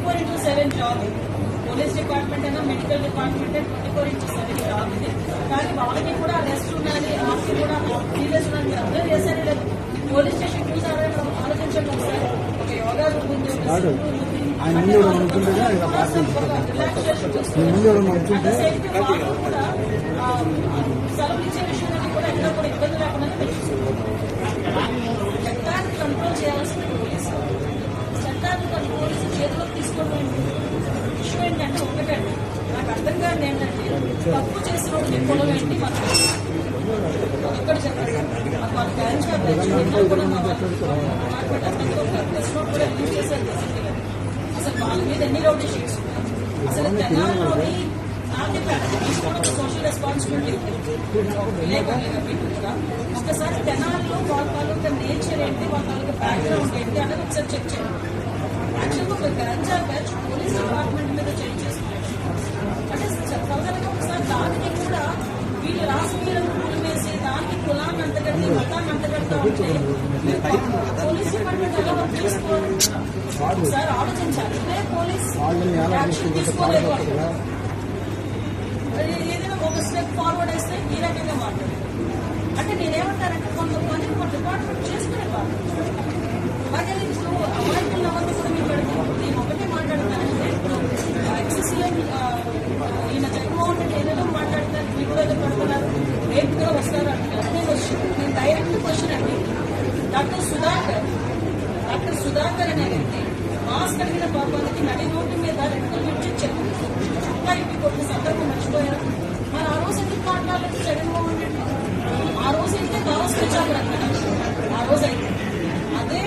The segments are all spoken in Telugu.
24/7 జాబ్. పోలీస్ డిపార్ట్మెంట్ అయినా మెడికల్ డిపార్ట్మెంట్ 24/7 జాబ్ ఇది. కానీ వాళ్ళకి కూడా రెస్ట్ ఉండాలి, ఆఫ్కి కూడా సీరియస్ ఉండాలి. మీరు అర్థం చేశారు లేదు. పోలీస్ స్టేషన్ చూసారా ఆలోచించండి ఒకసారి. ఒక యోగా రూమ్ ఉంది, సెలవు ఇచ్చే విషయంలో కూడా ఎక్కడ కూడా ఇబ్బంది లేకుండా చట్టాన్ని కంట్రోల్ చేయాల్సిన పోలీసు, చట్టాన్ని పోలీసు చేతిలోకి తీసుకోవడం విషయం ఏంటంటే ఒకటండి నాకు అర్థం కాదు ఏంటంటే తప్పు చేసిన పొలం ఏంటి మనకు ఒక్కటి చెప్పండి. మన బ్యాంక్ కూడా చేశారు అసలు వాళ్ళ మీద ఎన్ని రౌడీ షీట్స్ ఉన్నాయి. అసలు తెలంగాణలోని సోషల్ రెస్పాన్సిబిలిటీ కూడా ఒకసారి తెనాల్లో వాళ్ళ తాలూకా నేచర్ ఏంటి, వాళ్ళ తాలూకా బ్యాక్గ్రౌండ్ ఏంటి అనేది ఒకసారి చెక్ చేయండి. యాక్చువల్గా ఒక గంజా బ్యాచ్ పోలీస్ డిపార్ట్మెంట్ మీద చెక్ చేస్తున్నారు అంటే చెప్పగలగా ఒకసారి దానికి కూడా వీళ్ళు రాజకీయాలను కూలివేసి దానికి కులాన్ని అంతగట్టి మతాన్ని అంతగడతా ఉంటే పోలీస్ డిపార్ట్మెంట్ ఎలా వర్క్ చేసుకోవాలి ఒకసారి ఆలోచించాలి. ఇదే పోలీస్ యాక్షన్ తీసుకోలేదు ఏదైనా ఒక స్టెప్ ఫార్వర్డ్ వేస్తే ఈ రకంగా మాట్లాడారు అంటే నేనేమంటానంటే కొంతమంది మన డిపార్ట్మెంట్ చేసుకునే వాళ్ళు అలాగే ఇప్పుడు అమాయకులు అవ్వదు కూడా మీరు పెడతాను. నేను ఒకటే మాట్లాడతానంటే ఇప్పుడు ఎక్సీఎం ఈయన జగన్మోహన్ రెడ్డి ఏదైనా మాట్లాడతారు, మీరు కూడా ఏదో పెడుతున్నారు, రేపు కూడా వస్తారు అంటారు. నేను డైరెక్ట్ క్వశ్చన్ అండి డాక్టర్ సుధాకర్ అనే వ్యక్తి మాస్క్ కలిగిన పాపానికి నడి రోడ్డు మీద రెండు నుంచి చుట్టా ఇంటి కొట్టిన సందర్భం మర్చిపోయారు. మరి ఆ రోజు ఎందుకు మాట్లాడలేదు జగన్మోహన్ రెడ్డి? ఆ రోజు అయితే కావచ్చు వచ్చారు ఆ రోజు అయితే అదే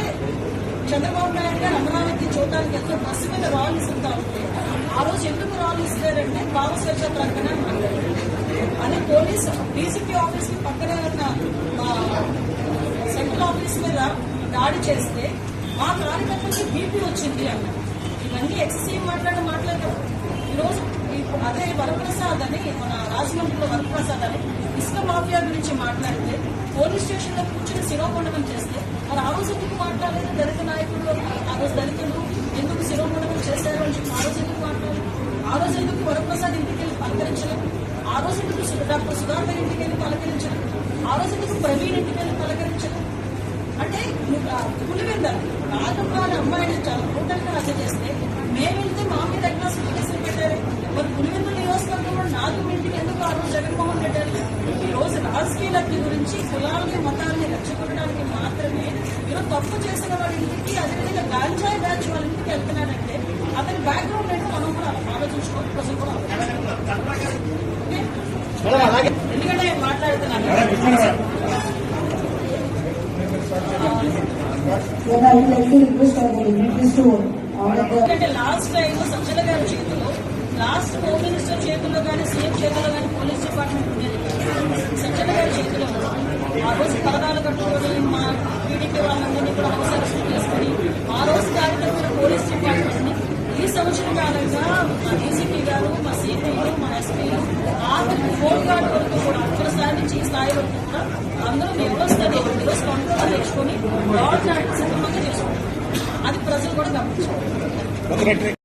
చంద్రబాబు నాయుడు గారు అమరావతి చూడటానికి ఎంతో బస్సు మీద రాళ్ళు ఇస్తుంటా ఉంటే ఆ రోజు ఎందుకు రాళ్ళు ఇస్తారంటే భావస్వచ్ఛ ప్రకటన అని పోలీసు డీసీపీ ఆఫీస్ కి పక్కనే ఉన్న సెంట్రల్ ఆఫీస్ మీద దాడి చేస్తే మా కార్యకర్తలకి బీపీ వచ్చింది అన్నారు. ఇవన్నీ ఎక్సీఎం మాట్లాడతాం. ఈరోజు అదే వరప్రసాద్ అని మన రాజమండ్రిలో వరప్రసాద్ అని ఇసుక మాఫియా గురించి మాట్లాడితే పోలీస్ స్టేషన్ లో కూర్చొని శిరోమండనం చేస్తే మరి ఆ రోజు ఎందుకు మాట్లాడలేదు? దళిత నాయకులు ఆ రోజు దళితులు ఎందుకు శిరోమండనం చేశారు అని చెప్పి ఆ రోజు ఎందుకు మాట్లాడలేదు? ఆ రోజు ఎందుకు వరప్రసాద్ ఇంటికి వెళ్ళి పలకరించలేదు? ఆ రోజు ఎందుకు డాక్టర్ సుధాకర్ ఇంటికి వెళ్ళి పలకరించలేదు? ఆ రోజు ఎందుకు ప్రవీణ్ ఇంటికి వెళ్ళి పలకరించలేదు? అంటే పులివెందరు నాగమ్మాల అమ్మాయిని చాలా టోటల్గా హత్య చేస్తే మేము వెళ్తే మా మీద ఎట్లా కేసులు పెట్టారు? మరి పులివెందుల నియోజకవర్గంలో నాలుగు ఇంటికి ఎందుకు ఆ రోజు జగన్మోహన్ రెడ్డి? ఈ రోజు రాజకీయ లబ్ధి గురించి కులాలని మతాలని రెచ్చగొట్టడానికి మాత్రమే ఈరోజు తప్పు చేసిన వాళ్ళ ఇంటికి అదేవిధంగా గాంజాయి బ్యాచ్ వాళ్ళ ఇంటికి వెళ్తున్నాడంటే అతని బ్యాక్గ్రౌండ్ ఏంటో మనం కూడా ఆలోచించుకోవాలి. ప్రజలు కూడా ఎందుకంటే నేను మాట్లాడుతున్నాను ఎందుకంటే లాస్ట్ టైం సజ్జల గారి చేతిలో లాస్ట్ హోమ్ మినిస్టర్ చేతిలో కానీ సీఎం చేతిలో కానీ పోలీస్ డిపార్ట్మెంట్ ఉండేది. సజ్జల గారి చేతిలో ఆ రోజు పరదాలు కట్టుకొని మా టీడీపీ వాళ్ళందరినీ కూడా హౌస్ అరెస్ట్ చేసుకుని ఆ రోజు కార్యక్రమం పోలీస్ డిపార్ట్మెంట్ ని ఈ సంవత్సరం కాలంగా మా డీసీపీ గారు, మా సిపిలు, మా ఎస్పీలు ఆఖరికి ఫోన్ గార్డ్ వరకు కూడా అక్కడ స్థాయి నుంచి ఈ స్థాయి వరకు కూడా అందరూ వ్యవస్థని ఈరోజు కంట్రోల్ తెచ్చుకొని గవర్నమెంట్ సిద్ధంగా చేసుకుంటారు. అది ప్రజలు కూడా గమనించారు.